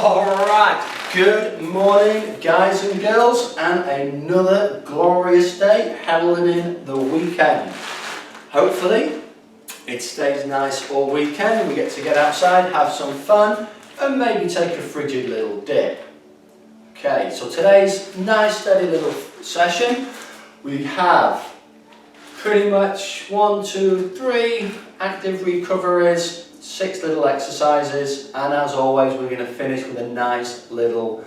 Alright, good morning guys and girls, and another glorious day heralding the weekend. Hopefully it stays nice all weekend and we get to get outside, have some fun and maybe take a frigid little dip. Okay, so today's nice steady little session, we have pretty much 1, 2, 3 active recoveries, 6 little exercises, and as always we're going to finish with a nice little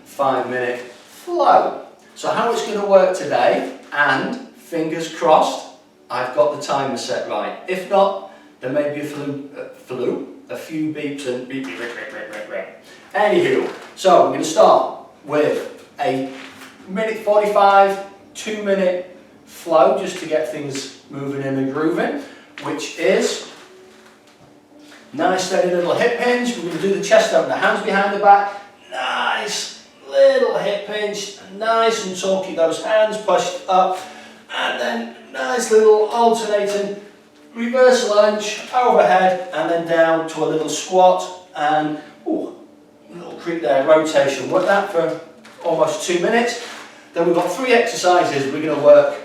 5-minute flow. So how it's going to work today, and fingers crossed I've got the timer set right. If not, there may be a few beeps and beep, beep, beep, beep, beep, beep. Anywho, so we're going to start with a 1:45, 2-minute flow just to get things moving and grooving, which is nice steady little hip hinge. We're going to do the chest open, the hands behind the back, nice little hip hinge, nice and talky, those hands pushed up, and then nice little alternating reverse lunge overhead and then down to a little squat and a little creep there, rotation. Work that for almost 2 minutes. Then we've got 3 exercises we're going to work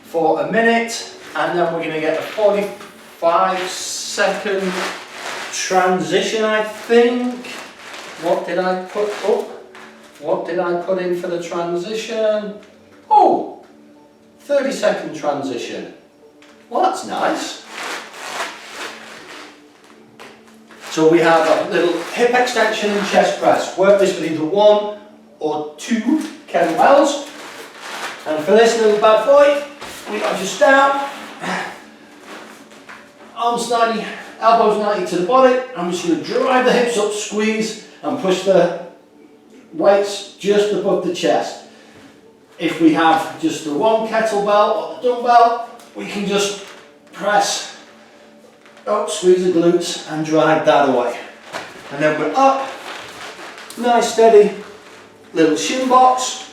for a minute, and then we're going to get a 45-second transition, I think. What did I put up? What did I put in for the transition? 30-second transition. Well, that's nice. So we have a little hip extension and chest press. Work this with either 1 or 2 kettlebells. And for this little bad boy, we are just down. Arms 90, elbows 90 to the body. I'm just going to drive the hips up, squeeze, and push the weights just above the chest. If we have just the 1 kettlebell or the dumbbell, we can just press up, squeeze the glutes, and drive that away. And then we're up, nice steady little shin box.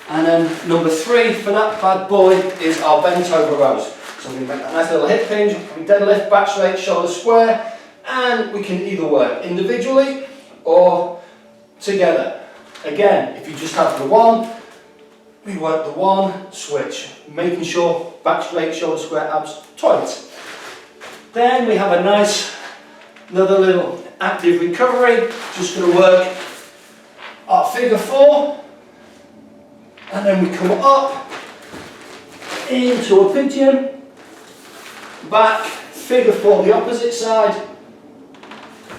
And then number 3 for that bad boy is our bent over rows. So we're going to make that nice little hip hinge, we deadlift, back straight, shoulder square, and we can either work individually or together. Again, if you just have the 1, we work the 1, switch, making sure back straight, shoulder square, abs tight. Then we have another little active recovery, just going to work our figure 4, and then we come up into a pigeon, back, figure 4 the opposite side,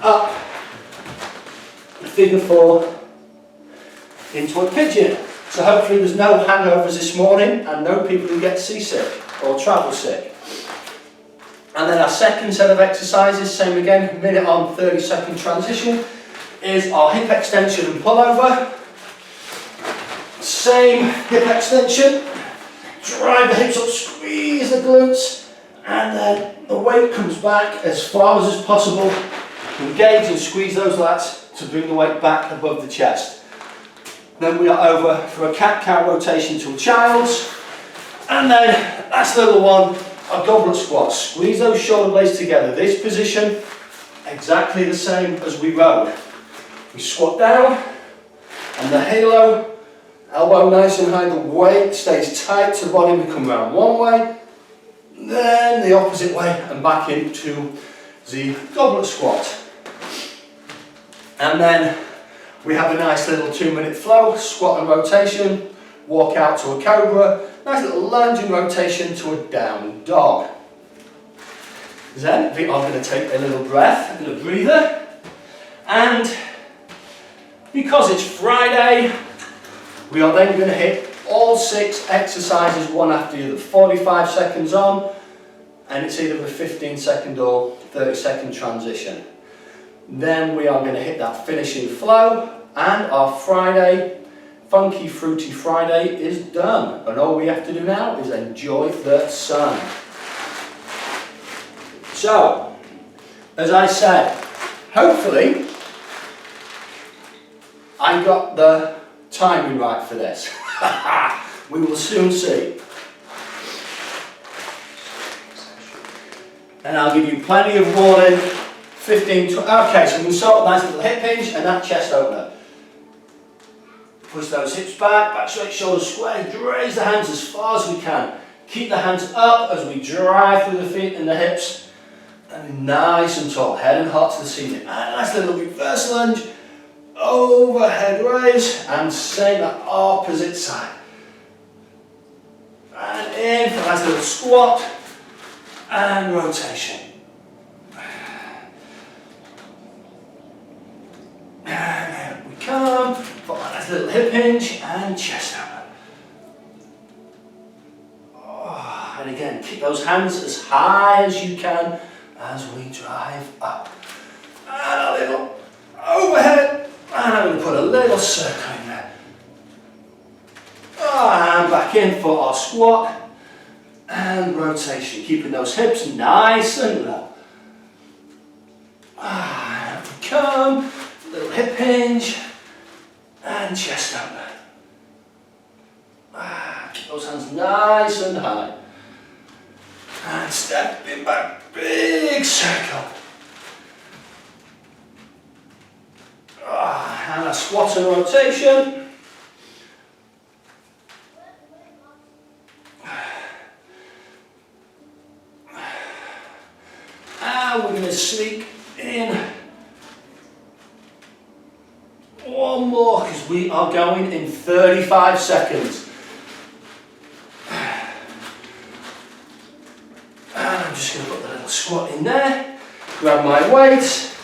up, figure 4 into a pigeon. So hopefully there's no hangovers this morning and no people who get seasick or travel sick. And then our second set of exercises, same again, minute on, 30-second transition, is our hip extension and pullover. Same hip extension, drive the hips up, squeeze the glutes, and then the weight comes back as far as possible. Engage and squeeze those lats to bring the weight back above the chest. Then we are over for a cat-cow rotation to a child's, and then last little one, a goblet squat. Squeeze those shoulder blades together. This position, exactly the same as we rowed. We squat down, and the halo, elbow nice and high, the weight stays tight to the body. We come around one way, then the opposite way, and back into the goblet squat. And then we have a nice little 2-minute flow, squat and rotation, walk out to a cobra, nice little lunge and rotation to a down dog. Then we are going to take a little breath and a breather, and because it's Friday, we are then going to hit all 6 exercises one after the other, 45 seconds on, and it's either a 15-second or 30-second transition. Then we are going to hit that finishing flow, and our Friday, Funky Fruity Friday, is done. And all we have to do now is enjoy the sun. So, as I said, hopefully I got the timing right for this. We will soon see. And I'll give you plenty of warning 15, 20. Okay, so we can start with a nice little hip hinge and that chest opener. Push those hips back, back straight, shoulders square, raise the hands as far as we can. Keep the hands up as we drive through the feet and the hips. And nice and tall, head and heart to the ceiling. And a nice little reverse lunge, overhead raise, and same that opposite side. And in for a nice little squat, and rotation. And here we come, for a nice little hip hinge, and chest open. And again, keep those hands as high as you can as we drive up. And a little overhead. And I'm going to put a little circle in there. And back in for our squat. And rotation. Keeping those hips nice and low. And we come. Little hip hinge. And chest open. Keep those hands nice and high. And stepping back, big circle. And a squat and rotation. And we're going to sneak in one more because we are going in 35 seconds. I'm just going to put the little squat in there, grab my weights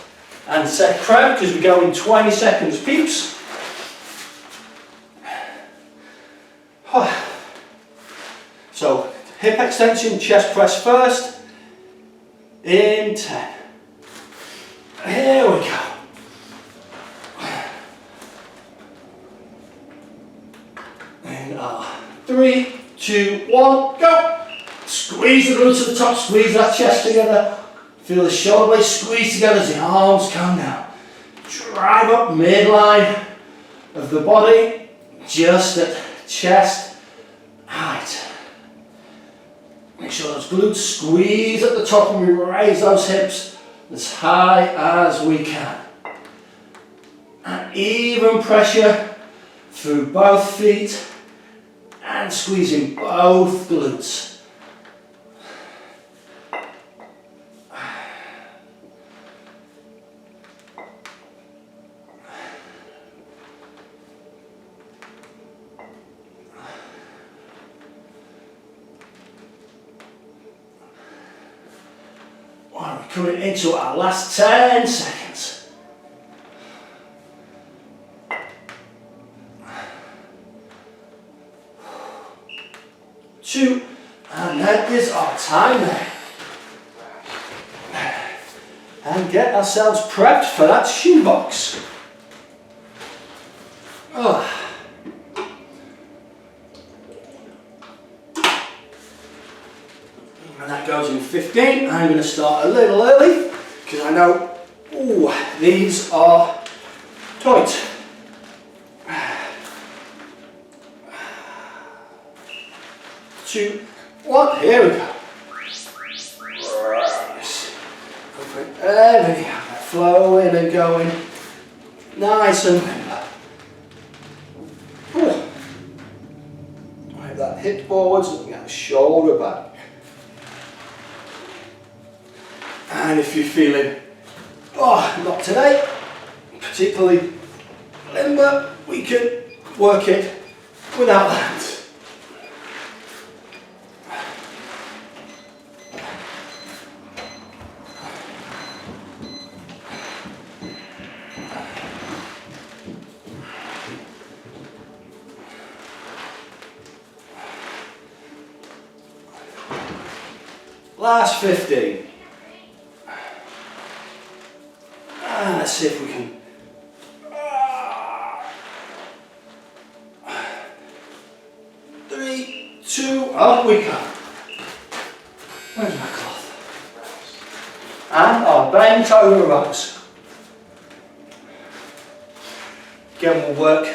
and set crab because we go in 20 seconds, peeps. So hip extension, chest press first, in 10. Here we go. In 3, 2, 1, go. Squeeze the glutes to the top, squeeze that chest together. Feel the shoulder blades squeeze together as the arms come down. Drive up midline of the body, just at chest height. Make sure those glutes squeeze at the top and we raise those hips as high as we can. And even pressure through both feet and squeezing both glutes. We're coming into our last 10 seconds. 2, and that is our time there. And get ourselves prepped for that shoebox. And that goes in 15. I'm going to start a little early because I know these are tight. 2, 1, here we go. There we go. Flowing and going. Nice and limber. Drive that hip forwards, looking at the shoulder back. And if you're feeling, not today, particularly limber, we can work it without the hands. Last 15. And let's see if we can. 3, 2, up we come. Where's my cloth? And our bent over rows. Again, we'll work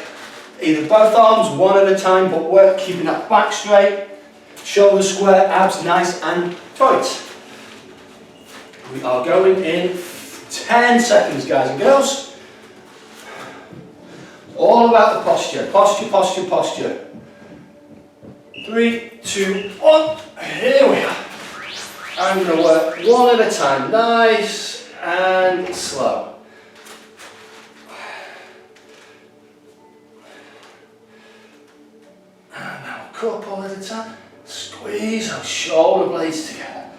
either both arms, one at a time, but work keeping that back straight, shoulders square, abs nice and tight. We are going in 10 seconds, guys and girls. All about the posture, posture, posture, posture. 3, 2, 1, here we are. I'm going to work one at a time, nice and slow. And now a couple at a time. Squeeze those shoulder blades together.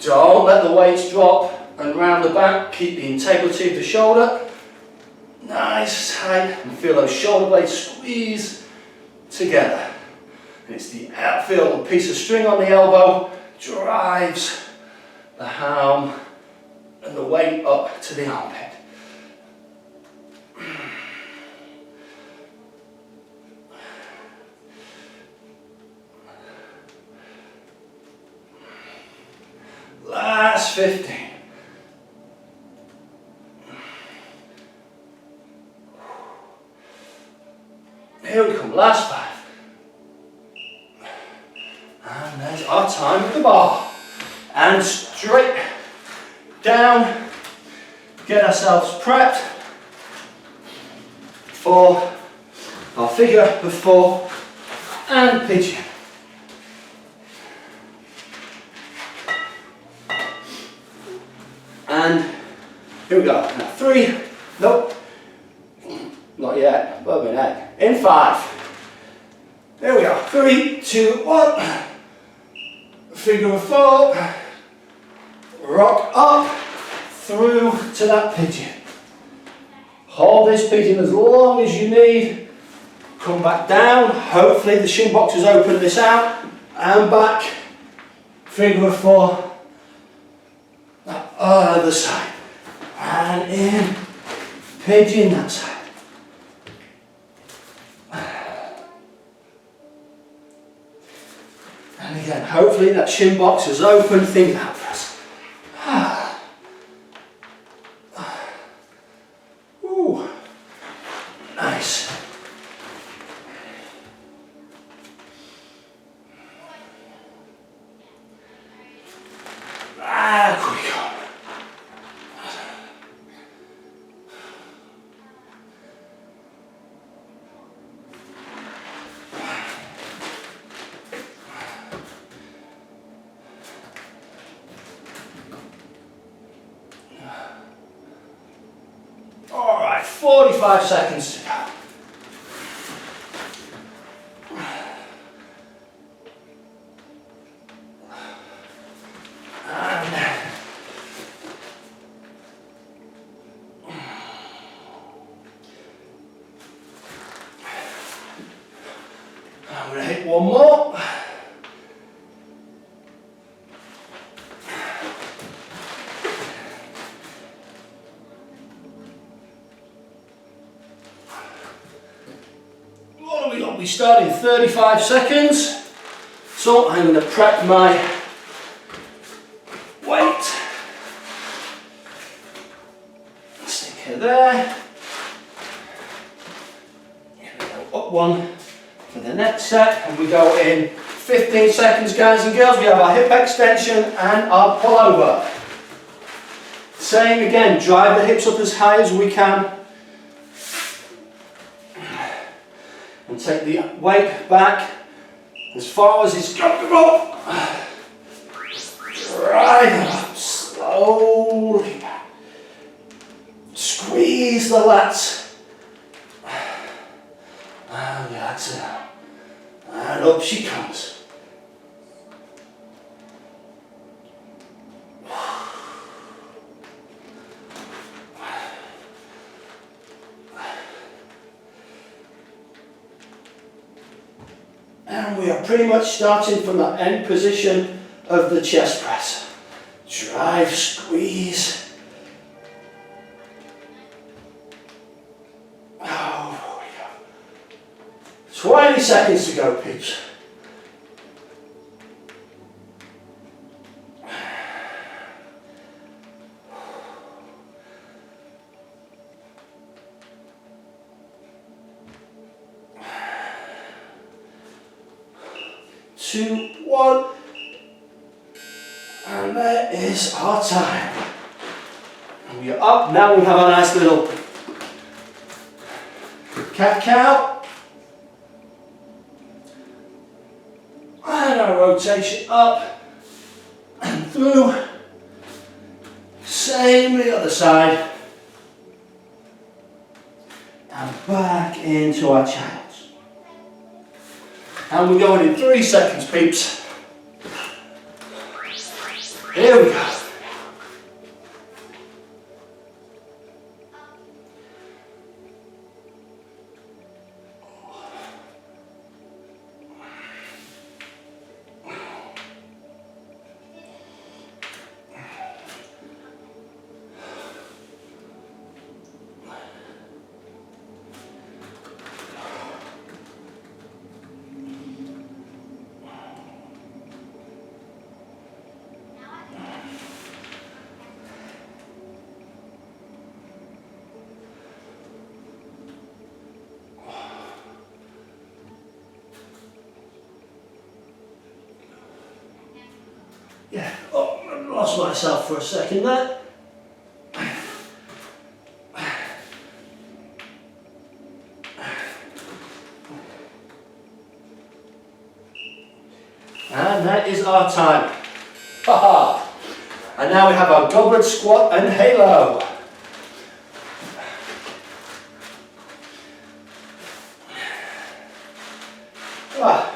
Don't let the weights drop, and round the back, keep the integrity of the shoulder. Nice, tight, and feel those shoulder blades squeeze together. And it's the feel the piece of string on the elbow drives the ham and the weight up to the armpit. Last 15. Here we come, last 5. And there's our time at the bar. And straight down. Get ourselves prepped for our figure of 4 and pigeon. And here we go. Now 3, nope, not yet, but a minute. In 5. There we go. 3, 2, 1. Figure of 4. Rock up through to that pigeon. Hold this pigeon as long as you need. Come back down. Hopefully the shin boxers open this out. And back. Figure of 4. That other side. And in. Pigeon that side. And again, hopefully that shin box is open. Think that for us. Ooh, nice. Back we go. All right, 45 seconds to go. I'm going to hit one more. What have we got? We start in 35 seconds. So I'm going to prep my weight. Stick her there. Here we go, up one for the next set, and we go in 15 seconds, guys and girls. We have our hip extension and our pullover. Same again, drive the hips up as high as we can. And take the weight back as far as it's got to go. Drive it up slowly back. Squeeze the lats. And that's it. And up she comes. And we are pretty much starting from the end position of the chest press. Drive, squeeze. Oh, we go. 20 seconds to go, peeps. Two, one, and there is our time. And we are up. Now we have a nice little cat-cow. And our rotation up and through. Same the other side. And back into our child's. And we're going in 3 seconds, peeps. Here we go. Yeah, oh, I lost myself for a second there. And that is our time. Haha! And now we have our goblet squat and halo. Ah.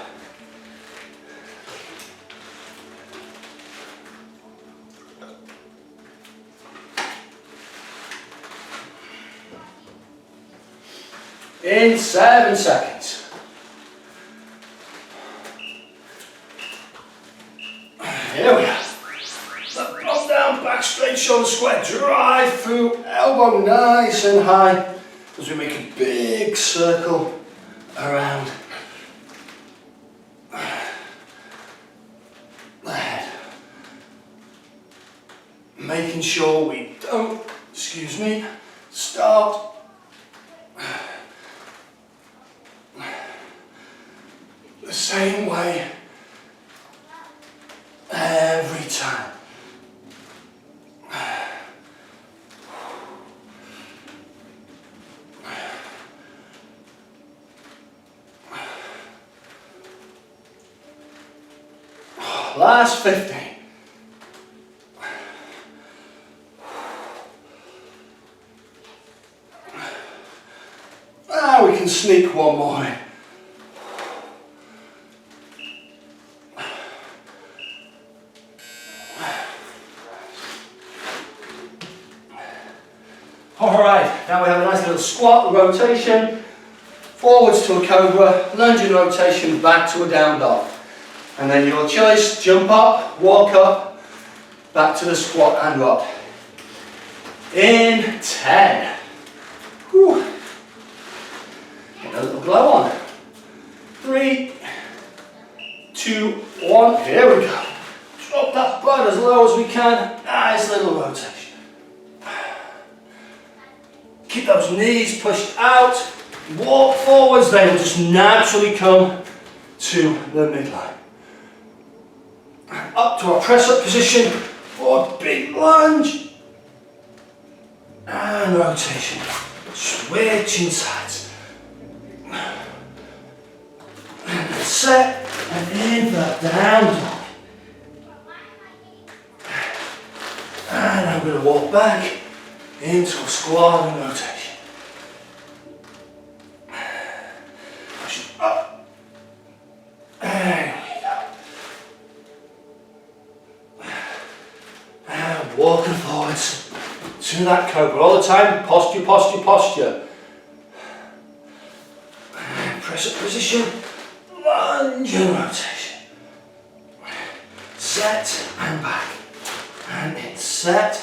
In 7 seconds. Here we go. Up, down, back, straight, shoulder square, drive through, elbow nice and high as we make a big circle around the head. Making sure we don't, excuse me, start the same way every time. Last 15. Now we can sneak one more in. Alright, now we have a nice little squat, rotation, forwards to a cobra, lunge and rotation, back to a down dog. And then your choice, jump up, walk up, back to the squat and rock. In 10. Whew. Get a little glow on. 3, 2, 1, here we go. Drop that butt as low as we can, nice little rotation. Keep those knees pushed out, walk forwards, they will just naturally come to the midline. Up to our press up position for a big lunge and rotation. Switching sides. And set and in for that down dog. And I'm going to walk back into a squat and rotation. Push it up. There we go. And walking forwards to that cobra all the time. Posture, posture, posture. And press up position. Lunge and rotation. Set and back. And in set.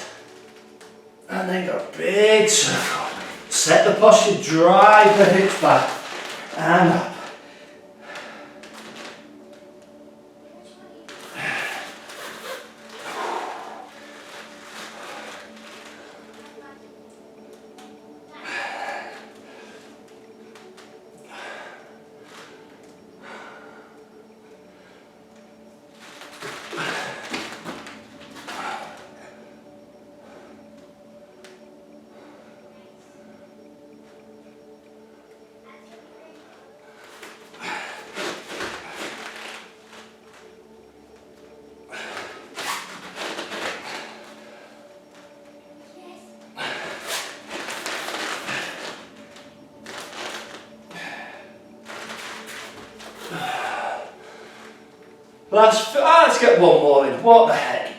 And then go big circle. Set the posture, drive the hips back and up. Let's get one more in. What the heck?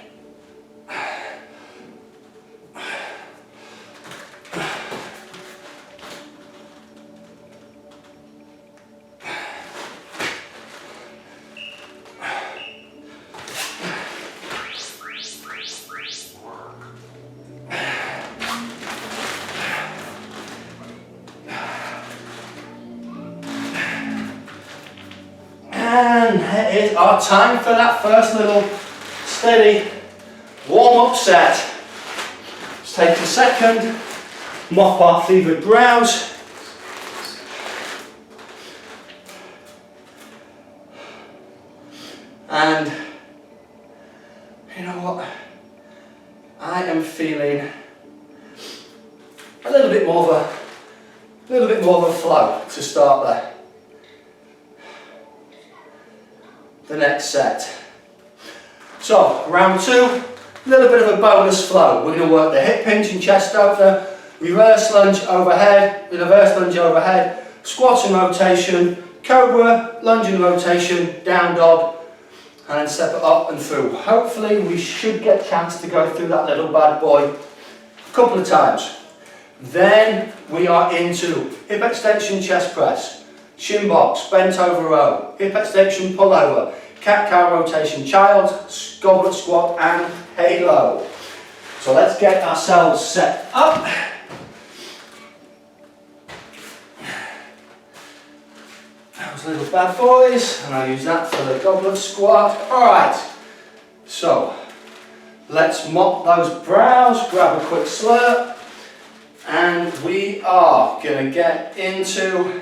And it is our time for that first little steady warm-up set. Let's take a second, mop our fevered brows. And you know what? I am feeling a little bit more of a flow to start the next set. So round 2, a little bit of a bonus flow. We're going to work the hip hinge and chest opener, reverse lunge overhead, squat and rotation, cobra, lunge and rotation, down dog, and then step it up and through. Hopefully we should get a chance to go through that little bad boy a couple of times. Then we are into hip extension chest press, shin box, bent over row, hip extension pull over, cat-cow rotation child, goblet squat and halo. So let's get ourselves set up. Those little bad boys, and I'll use that for the goblet squat. Alright, so let's mop those brows, grab a quick slurp, and we are going to get into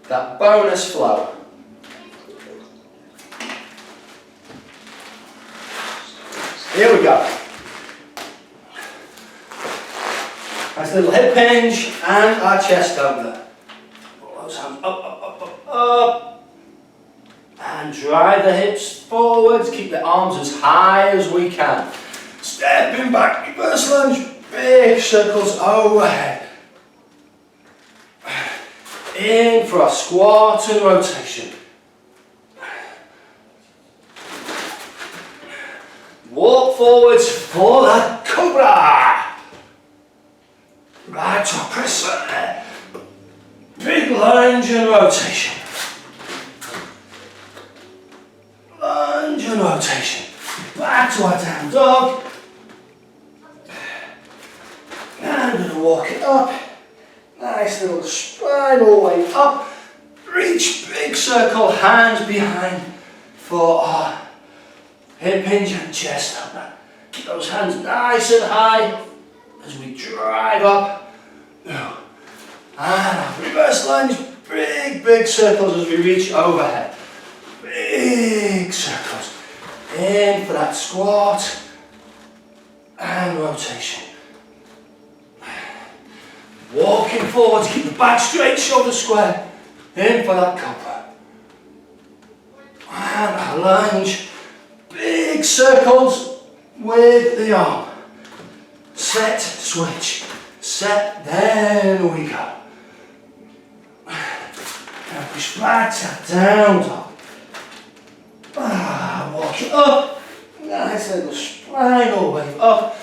that bonus flow. Here we go. Nice little hip hinge and our chest opener. Pull those hands up. And drive the hips forwards. Keep the arms as high as we can. Stepping back, reverse lunge. Big circles overhead. In for a squat and rotation. Walk forwards for that cobra. Right to press. Big lunge and rotation. Lunge and rotation. Back to our down dog. And I'm going to walk it up. Nice little spine all the way up. Reach big circle, hands behind for our hip hinge and chest opener. Keep those hands nice and high as we drive up. And reverse lunge, big circles as we reach overhead. Big circles. In for that squat and rotation. Walking forwards, keep the back straight, shoulders square. In for that cobra. And a lunge. Big circles with the arm. Set, switch. Set, then we go. Now push back to that down dog. Walk it up. Nice little spine all the way up.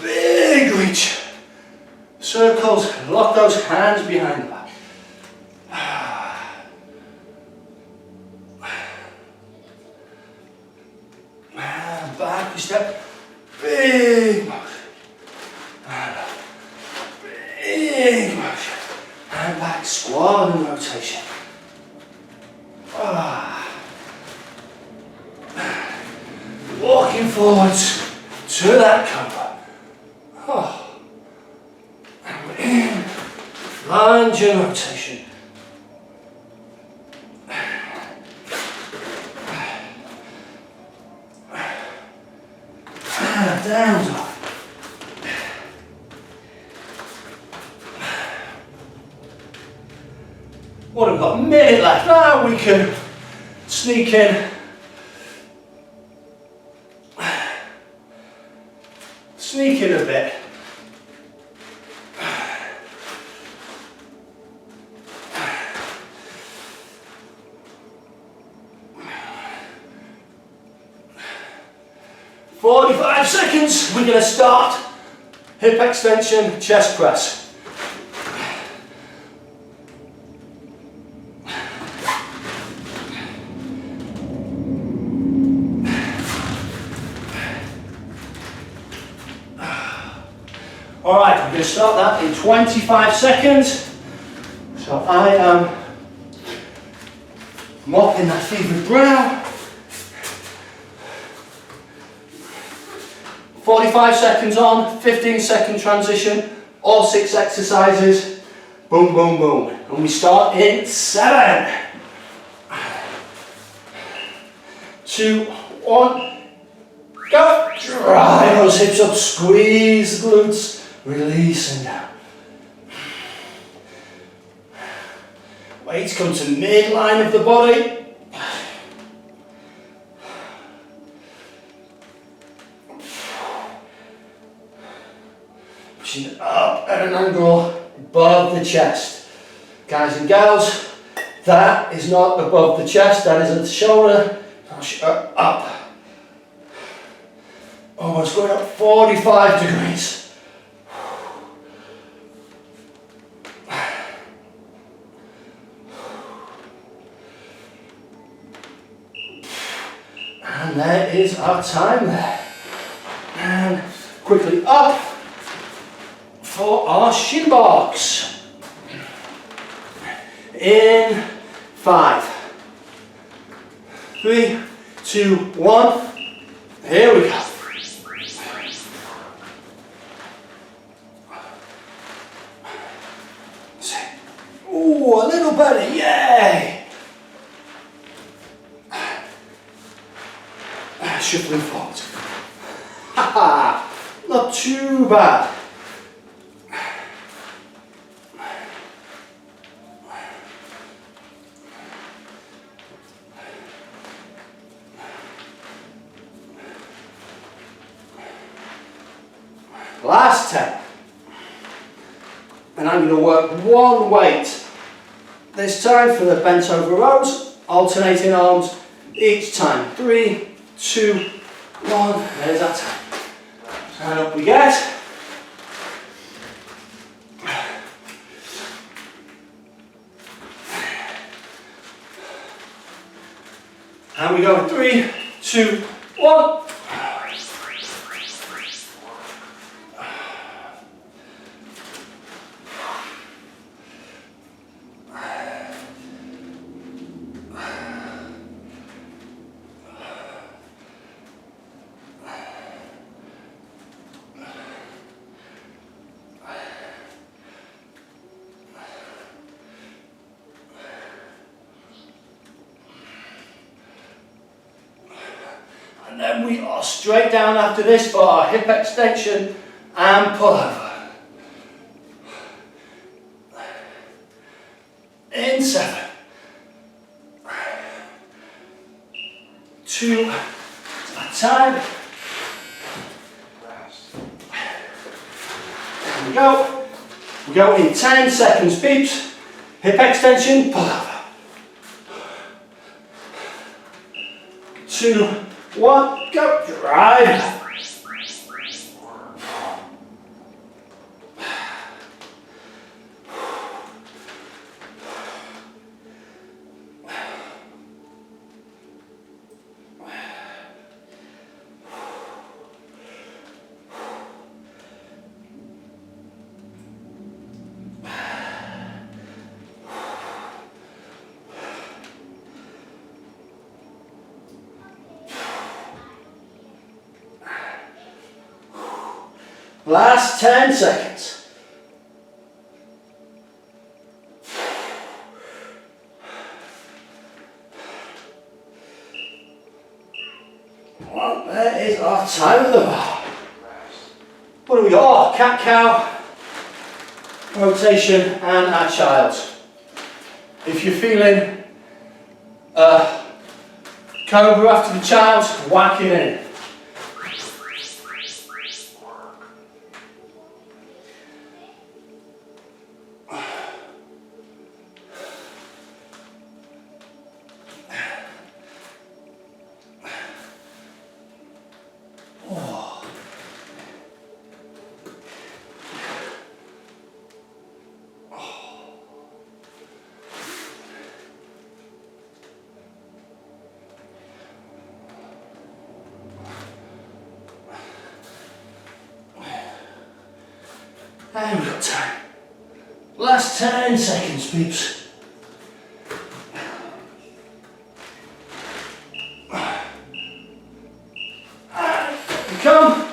Big reach. Circles, lock those hands behind the back. And back we step. Big motion. And up. Big motion. And back, squat and rotation. Walking forwards to that cobra. And we're in. Lunge and rotation. And down dog. What have we got? A minute left. Now we can sneak in. Sneak in a bit. 45 seconds, we're going to start hip extension, chest press. Alright, we're going to start that in 25 seconds. So I am mopping that fevered brow. 45 seconds on, 15-second transition, all 6 exercises. Boom, boom, boom. And we start in 7, 2, 1, go. Drive those hips up, squeeze the glutes. Release and down. Weights come to midline of the body. Pushing it up at an angle above the chest. Guys and gals, that is not above the chest, that is at the shoulder. Push up. Almost going up 45 degrees. And there is our time there. And quickly up for our shin box. In 5, 3, 2, 1. Here we go. Ooh, a little better, yay! Shuffling forward. Haha, not too bad. Last 10. And I'm going to work one weight. This time for the bent over rows, alternating arms each time. 3, 2, 1, there's that time. And up we get. And we go 3, 2, 1. And then we are straight down after this for our hip extension and pull over. In 7, 2, at a time. There we go. We go in 10 seconds, peeps. Hip extension, pull over. 2, 1, go, drive. Last 10 seconds. Well, there is our time of the bar. What do we got? Oh, cat cow, rotation, and our child's. If you're feeling cobra after the child's, whack it in. And we've got time. Last 10 seconds, peeps. Come,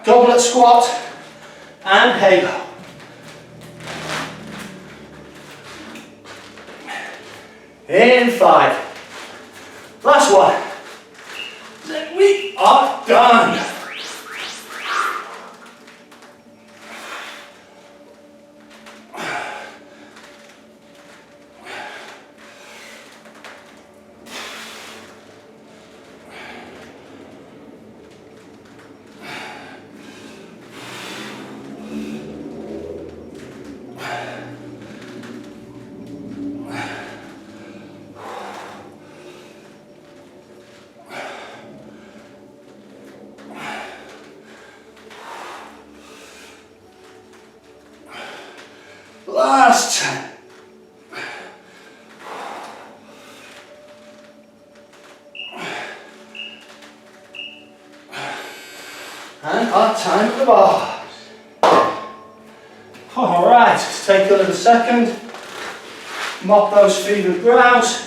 goblet squat, and halo. In 5. Last one. Then we are done. Last 10. And our time at the bar. Alright, let's take a little second. Mop those fevered brows.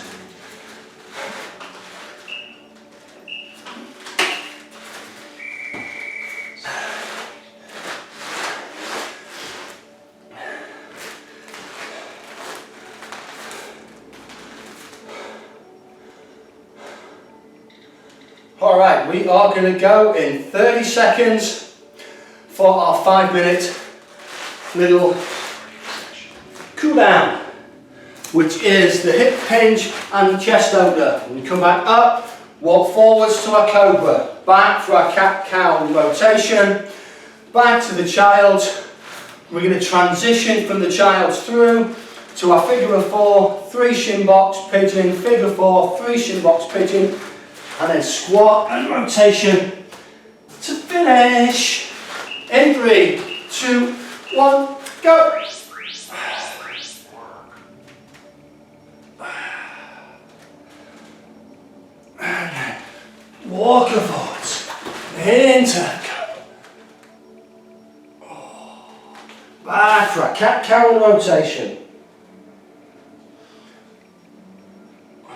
Alright, we are going to go in 30 seconds for our 5-minute little cool down, which is the hip hinge and chest opener. We come back up, walk forwards to our cobra, back for our cat-cow rotation, back to the child. We're going to transition from the child through to our figure of 4, 3 shin box pigeon, figure 4, 3 shin box pigeon, and then squat and rotation to finish. In 3, 2, 1, go. And then walk forwards into go. Back for a cat-cow rotation.